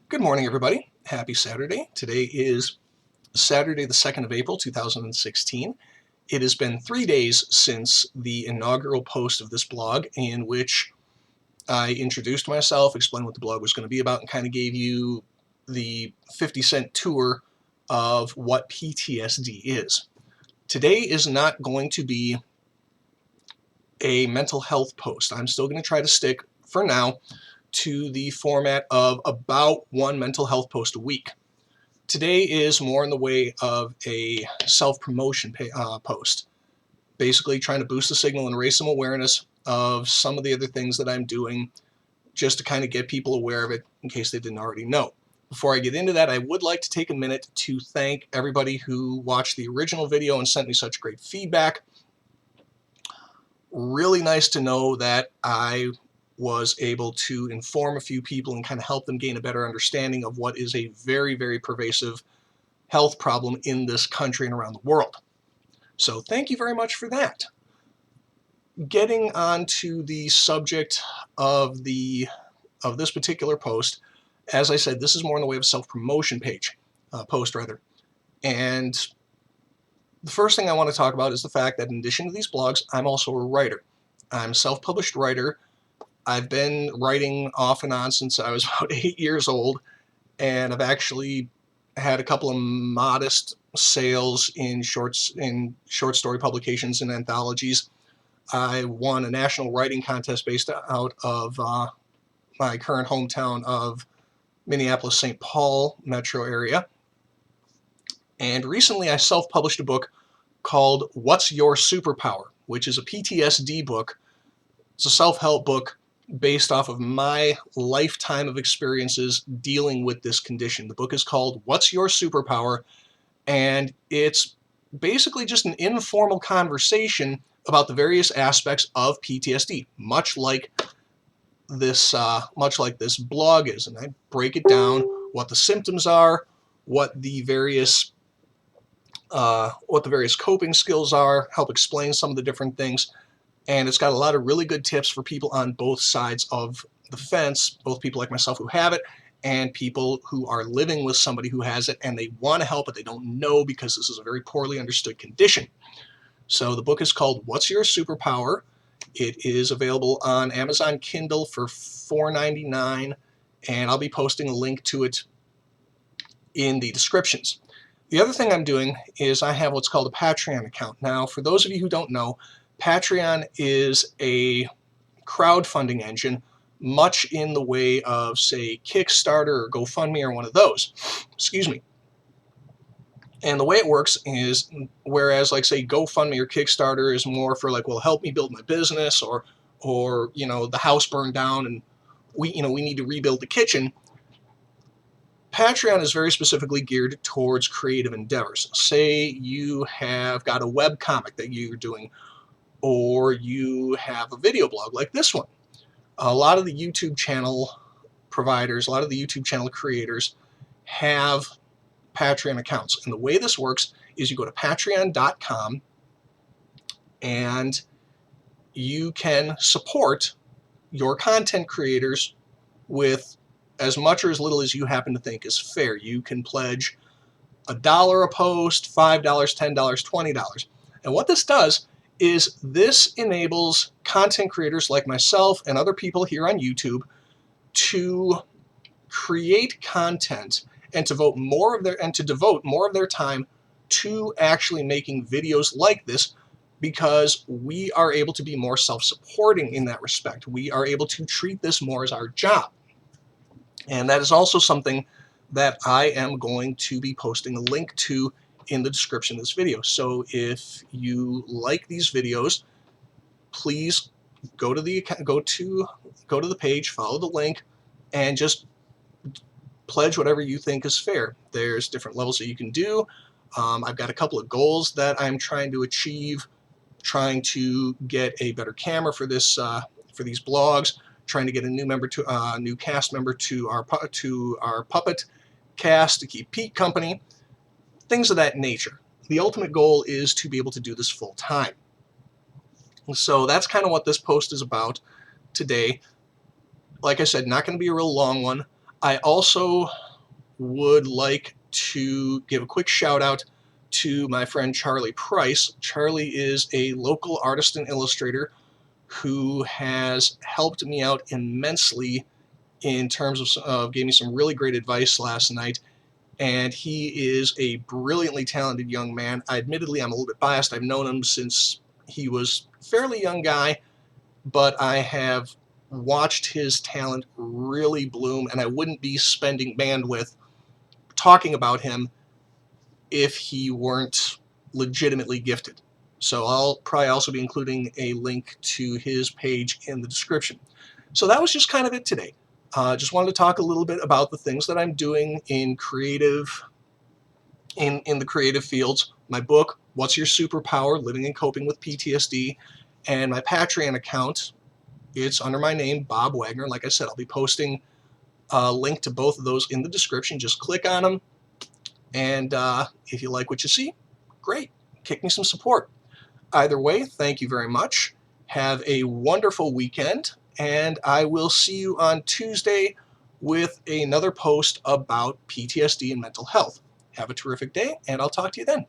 Good morning, everybody. Happy Saturday. Today is Saturday, the 2nd of April, 2016. It has been 3 days since the inaugural post of this blog, in which I introduced myself, explained what the blog was going to be about, and kind of gave you the 50-cent tour of what PTSD is. Today is not going to be a mental health post. I'm still going to try to stick, for now, to the format of about one mental health post a week. Today is more in the way of a self-promotion post, basically trying to boost the signal and raise some awareness of some of the other things that I'm doing, just to kind of get people aware of it in case they didn't already know. Before I get into that, I would like to take a minute to thank everybody who watched the original video and sent me such great feedback. Really nice to know that I was able to inform a few people and kind of help them gain a better understanding of what is a very, very pervasive health problem in this country and around the world. So thank you very much for that. Getting on to the subject of this particular post, as I said, this is more in the way of a self-promotion post. And the first thing I want to talk about is the fact that in addition to these blogs, I'm also a writer. I'm a self-published writer. I've been writing off and on since I was about 8 years old, and I've actually had a couple of modest sales in short story publications and anthologies. I won a national writing contest based out of my current hometown of Minneapolis-St. Paul metro area. And recently I self-published a book called What's Your Superpower, which is a PTSD book. It's a self-help book based off of my lifetime of experiences dealing with this condition. The book is called What's Your Superpower, and it's basically just an informal conversation about the various aspects of PTSD, much like this blog is. And I break it down, what the symptoms are, what the various coping skills are, help explain some of the different things. And it's got a lot of really good tips for people on both sides of the fence, both people like myself who have it and people who are living with somebody who has it and they want to help but they don't know because this is a very poorly understood condition. So the book is called What's Your Superpower? It is available on Amazon Kindle for $4.99, and I'll be posting a link to it in the descriptions. The other thing I'm doing is I have what's called a Patreon account. Now, for those of you who don't know, Patreon is a crowdfunding engine, much in the way of, say, Kickstarter or GoFundMe or one of those. Excuse me. And the way it works is, whereas, like, say, GoFundMe or Kickstarter is more for, like, well, help me build my business, or you know, the house burned down and we need to rebuild the kitchen. Patreon is very specifically geared towards creative endeavors. Say you have got a web comic that you're doing, or you have a video blog like this one. A lot of the YouTube channel providers, a lot of the YouTube channel creators have Patreon accounts. And the way this works is you go to patreon.com and you can support your content creators with as much or as little as you happen to think is fair. You can pledge $1 a post, $5, $10, $20. And what this does is this enables content creators like myself and other people here on YouTube to create content and to devote more of their time to actually making videos like this, because we are able to be more self-supporting in that respect. We are able to treat this more as our job. And that is also something that I am going to be posting a link to in the description of this video. So if you like these videos, please go to the page, follow the link, and just pledge whatever you think is fair. There's different levels that you can do. I've got a couple of goals that I'm trying to achieve, trying to get a better camera for these blogs, trying to get a new cast member to our puppet cast to keep Pete company, things of that nature. The ultimate goal is to be able to do this full time. So that's kind of what this post is about today. Like I said, not going to be a real long one. I also would like to give a quick shout out to my friend Charlie Price. Charlie is a local artist and illustrator who has helped me out immensely in terms of gave me some really great advice last night. And he is a brilliantly talented young man. Admittedly, I'm a little bit biased. I've known him since he was a fairly young guy, but I have watched his talent really bloom, and I wouldn't be spending bandwidth talking about him if he weren't legitimately gifted. So I'll probably also be including a link to his page in the description. So that was just kind of it today. Just wanted to talk a little bit about the things that I'm doing in the creative fields. My book, What's Your Superpower? Living and Coping with PTSD, and my Patreon account. It's under my name, Bob Wagner. Like I said, I'll be posting a link to both of those in the description. Just click on them, and if you like what you see, great. Kick me some support. Either way, thank you very much. Have a wonderful weekend, and I will see you on Tuesday with another post about PTSD and mental health. Have a terrific day, and I'll talk to you then.